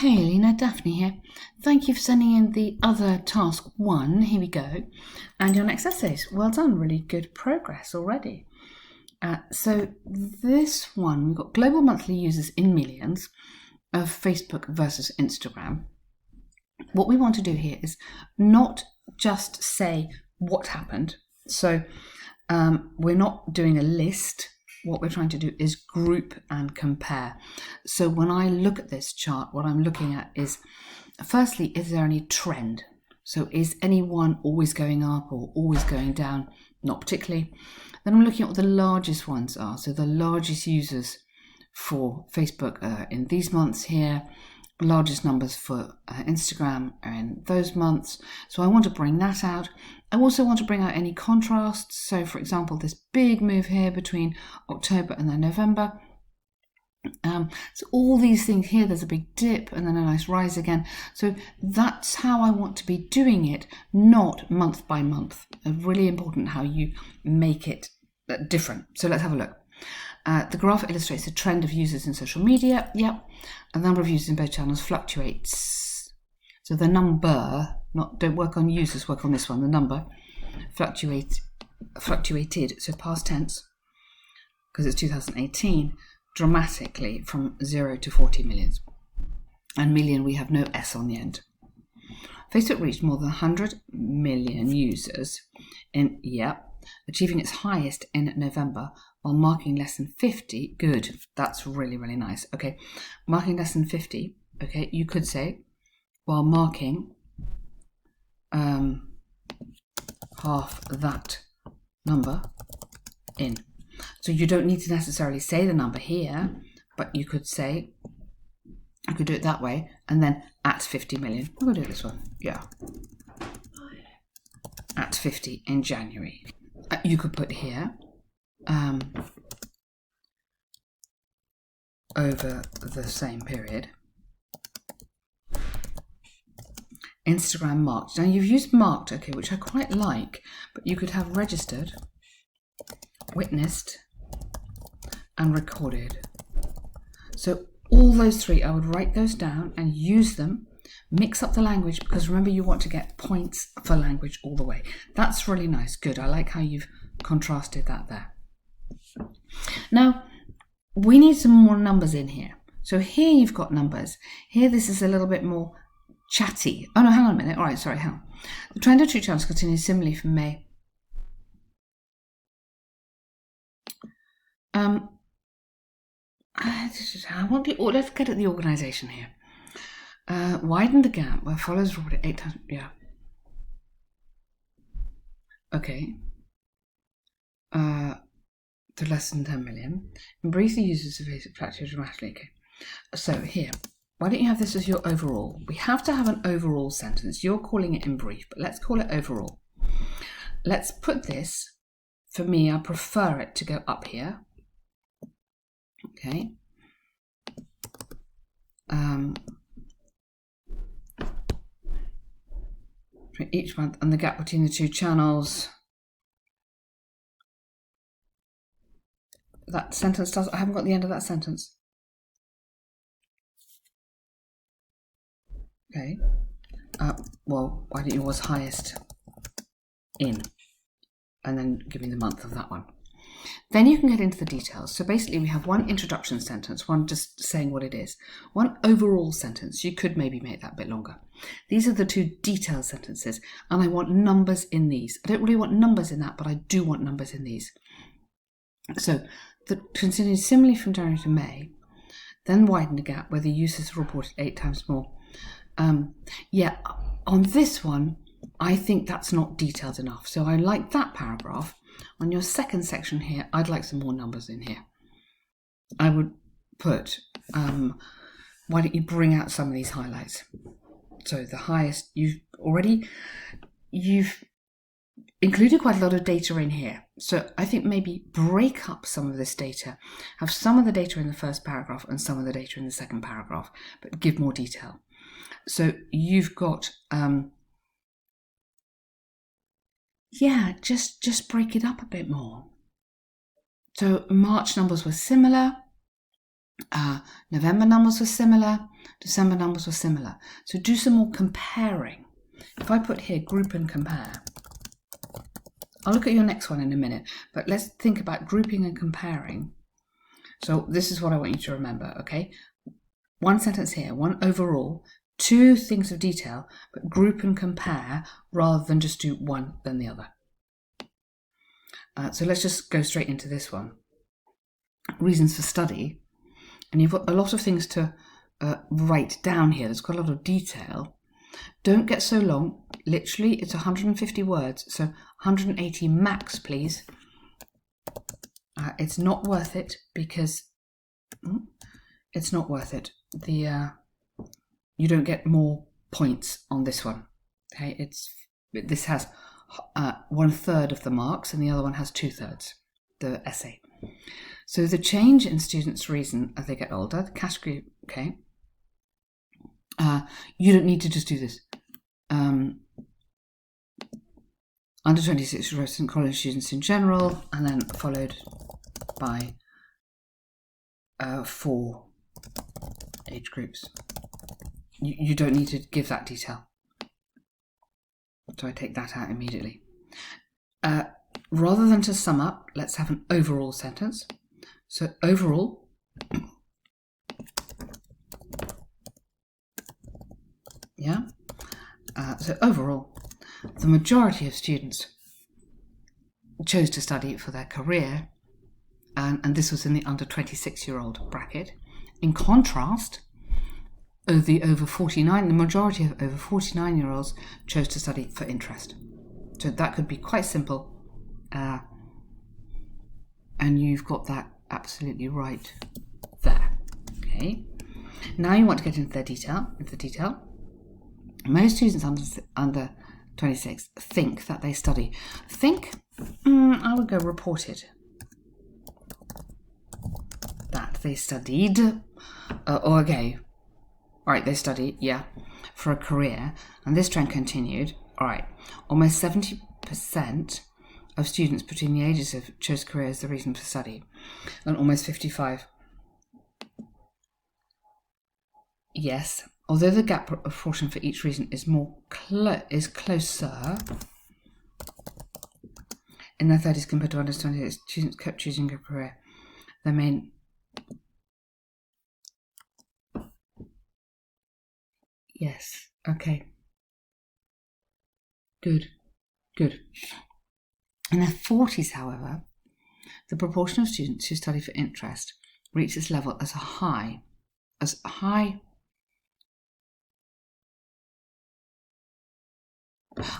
Hey Leena, Daphne here. Thank you for sending in the other task 1. Here we go. And your next essays. Well done, really good progress already. So this one, we've got global monthly users in millions of Facebook versus Instagram. What we want to do here is not just say what happened. So we're not doing a list. What we're trying to do is group and compare. So when I look at this chart, what I'm looking at is, firstly, is there any trend? So is any one always going up or always going down? Not particularly. Then I'm looking at what the largest ones are. So the largest users for Facebook in these months here, largest numbers for Instagram are in those months. So I want to bring that out. I also want to bring out any contrasts. So for example, this big move here between October and then November. So all these things here, there's a big dip and then a nice rise again. So that's how I want to be doing it, not month by month. Really important how you make it different. So let's have a look. The graph illustrates the trend of users in social media. Yep. The number of users in both channels fluctuates. So the number, don't work on users, work on this one. The number fluctuated, so past tense, because it's 2018, dramatically from 0 to 40 million. And million, we have no S on the end. Facebook reached more than 100 million users achieving its highest in November, while marking less than 50. Good, that's really, really nice. Okay, marking less than 50. Okay, you could say, while marking half that number in. So you don't need to necessarily say the number here, but you could say, I could do it that way, and then at 50 million. I'm going to do this one. Yeah. At 50 in January. You could put here, over the same period. Instagram marked. Now you've used marked, okay, which I quite like, but you could have registered, witnessed, and recorded. So all those three, I would write those down and use them, mix up the language, because remember you want to get points for language all the way. That's really nice, good. I like how you've contrasted that there. Now, we need some more numbers in here. So here you've got numbers. Here this is a little bit more chatty. Oh no, hang on a minute. All right, sorry, hang on. The trend of true channels continues similarly from May. Let's get at the organisation here. Widen the gap where followers reported 8 times. Yeah. Okay. To less than 10 million. And brief the users of Facebook fluctuate dramatically. Okay. So here, why don't you have this as your overall? We have to have an overall sentence. You're calling it in brief, but let's call it overall. Let's put this, for me, I prefer it to go up here. Okay. For each month, and the gap between the two channels. That sentence does, I haven't got the end of that sentence. Okay. Well, why don't you was highest in? And then give me the month of that one. Then you can get into the details. So basically we have one introduction sentence, one just saying what it is, one overall sentence. You could maybe make that a bit longer. These are the two detailed sentences, and I want numbers in these. I don't really want numbers in that, but I do want numbers in these. So the continues similarly from January to May, then widen the gap where the users reported 8 times more. Yeah, on this one, I think that's not detailed enough. So I like that paragraph. On your second section here, I'd like some more numbers in here. I would put, why don't you bring out some of these highlights? So the highest, you've included quite a lot of data in here. So I think maybe break up some of this data, have some of the data in the first paragraph and some of the data in the second paragraph, but give more detail. So you've got, just break it up a bit more. So March numbers were similar. November numbers were similar, December numbers were similar. So do some more comparing. If I put here group and compare, I'll look at your next one in a minute, but let's think about grouping and comparing. So this is what I want you to remember, okay? One sentence here, one overall, two things of detail, but group and compare rather than just do one then the other. So let's just go straight into this one. Reasons for study. And you've got a lot of things to write down here. There's quite a lot of detail. Don't get so long. Literally, it's 150 words, so 180 max, please. It's not worth it because it's not worth it. You don't get more points on this one. Okay, this has 1/3 of the marks, and the other one has 2/3. The essay. So the change in students' reason as they get older, the category, okay. You don't need to just do this. Under 26 resident college students in general, and then followed by 4 age groups. You don't need to give that detail. So I take that out immediately. Rather than to sum up, let's have an overall sentence. So overall, yeah. So overall, the majority of students chose to study for their career, and this was in the under 26-year-old bracket. In contrast, the majority of over 49-year-olds chose to study for interest. So that could be quite simple, and you've got that absolutely right there. Okay. Now you want to get into the detail. Most students under 26 think that they study. I would go reported that they studied, okay. All right, they studied, yeah, for a career, and this trend continued. All right, almost 70% of students between the ages of chose career as the reason for study, and almost 55. Yes, although the gap proportion for each reason is closer in their 30s compared to under 28, students kept choosing a career. Their main yes, okay. Good. In their 40s, however, the proportion of students who study for interest reached this level as high.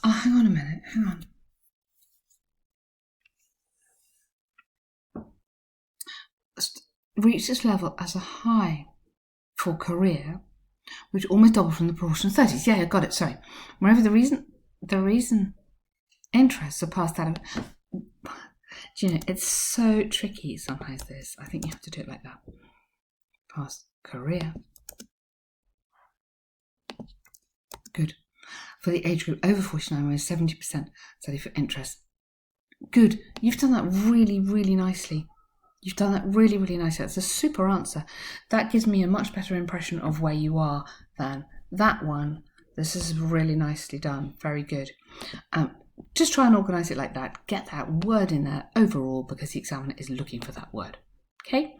Oh, hang on a minute, hang on. Reached this level as a high for career, which almost doubled from the proportion of 30s. Yeah, I got it, sorry. Wherever the reason interest surpassed that of... Do you know, it's so tricky sometimes this. I think you have to do it like that. Past career. Good. For the age group over 49, where 70% study for interest. Good. You've done that really, really nicely. That's a super answer. That gives me a much better impression of where you are than that one. This is really nicely done. Very good. Just try and organise it like that. Get that word in there overall because the examiner is looking for that word. Okay?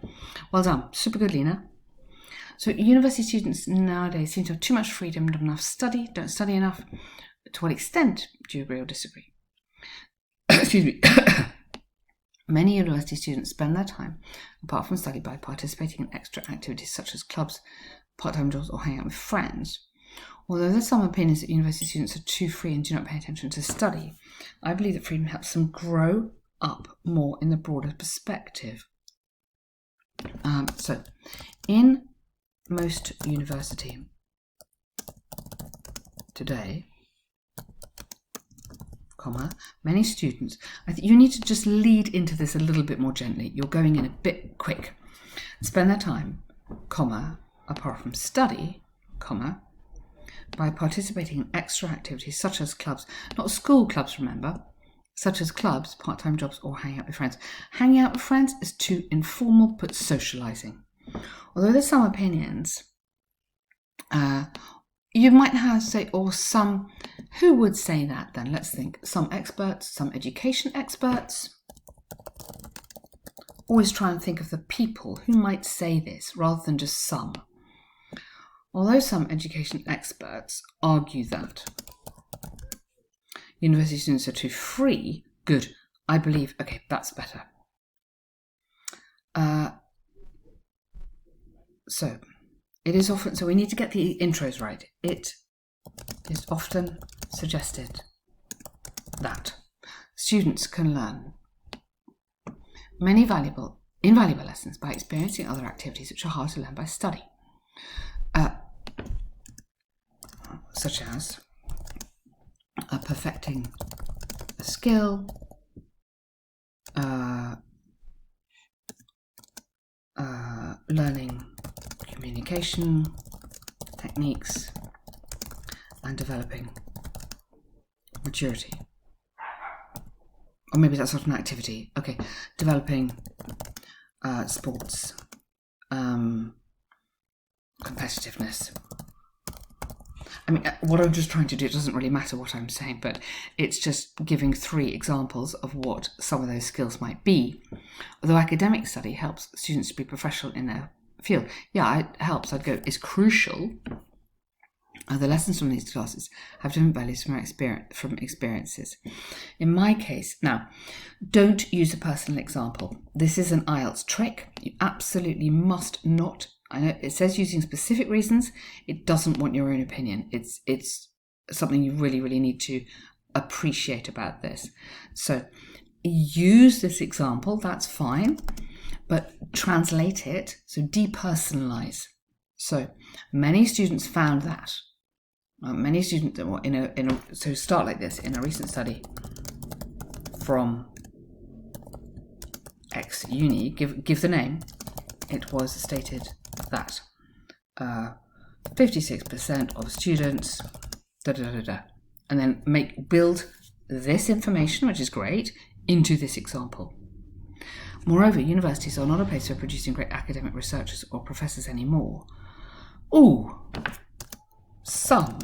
Well done. Super good, Leena. So university students nowadays seem to have too much freedom, not enough study, don't study enough. To what extent do you agree or disagree? Excuse me. Many university students spend their time, apart from study, by participating in extra activities such as clubs, part-time jobs, or hanging out with friends. Although there's some opinions that university students are too free and do not pay attention to study, I believe that freedom helps them grow up more in the broader perspective. So, in most university today, many students, I think you need to just lead into this a little bit more gently. You're going in a bit quick. Spend their time, apart from study, by participating in extra activities such as clubs, not school clubs, remember, such as clubs, part-time jobs, or hanging out with friends. Hanging out with friends is too informal but socialising. Although there's some opinions, you might have say, or some, who would say that then? Let's think. Some experts, some education experts. Always try and think of the people who might say this rather than just some. Although some education experts argue that university students are too free, good, I believe, okay, that's better. So it is often, so we need to get the intros right. It is often suggested that students can learn many invaluable lessons by experiencing other activities which are hard to learn by study, such as perfecting a skill, learning communication techniques, and developing maturity. Or maybe that's not an activity. Okay, developing sports, competitiveness. I mean, what I'm just trying to do, it doesn't really matter what I'm saying, but it's just giving 3 examples of what some of those skills might be. Although academic study helps students to be professional in their field. Yeah, it helps. I'd go, it's crucial. The lessons from these classes have different values from experiences. In my case, now, don't use a personal example. This is an IELTS trick. You absolutely must not. I know it says using specific reasons. It doesn't want your own opinion. It's something you really, really need to appreciate about this. So use this example, that's fine, but translate it, so depersonalize. So many students found that. Many students, so start like this. In a recent study from X uni, give the name. It was stated that 56% of students, and then build this information, which is great, into this example. Moreover, universities are not a place for producing great academic researchers or professors anymore. Ooh. Some,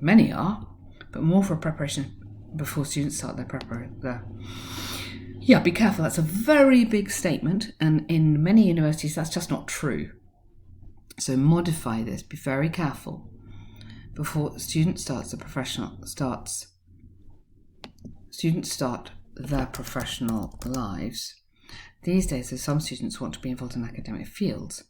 many are, but more for preparation before students start their preparation. Yeah, be careful. That's a very big statement, and in many universities that's just not true. So modify this. Be very careful before students start their professional lives. These days, there's some students want to be involved in academic fields,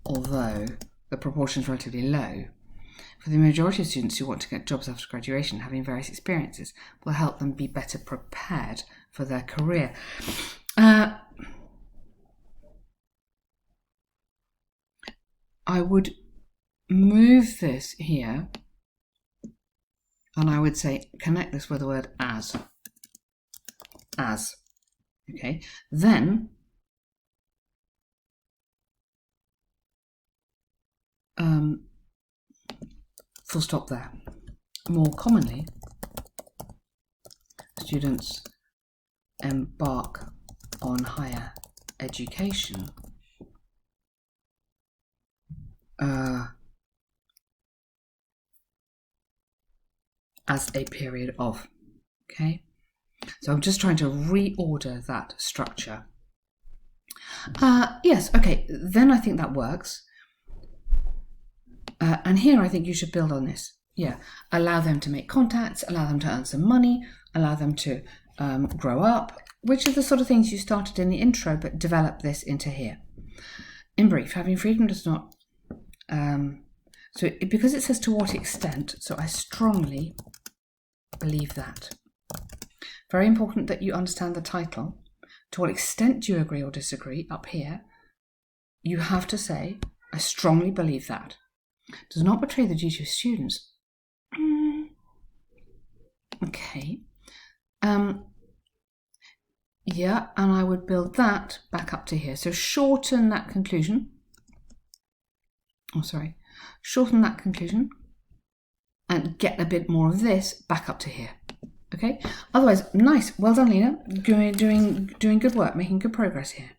although the proportion is relatively low. For the majority of students who want to get jobs after graduation, having various experiences will help them be better prepared for their career. I would move this here, and I would say connect this with the word as. Okay, then full stop there. More commonly, students embark on higher education as a period of, okay? So I'm just trying to reorder that structure. Yes, okay, then I think that works. And here I think you should build on this. Yeah, allow them to make contacts, allow them to earn some money, allow them to grow up, which are the sort of things you started in the intro, but develop this into here. In brief, having freedom does not, because it says to what extent, so I strongly believe that. Very important that you understand the title. To what extent do you agree or disagree up here? You have to say, I strongly believe that. Does not betray the duty of students. Okay. Yeah, and I would build that back up to here. So shorten that conclusion. Shorten that conclusion and get a bit more of this back up to here. Okay. Otherwise, nice. Well done, Leena. Doing good work, making good progress here.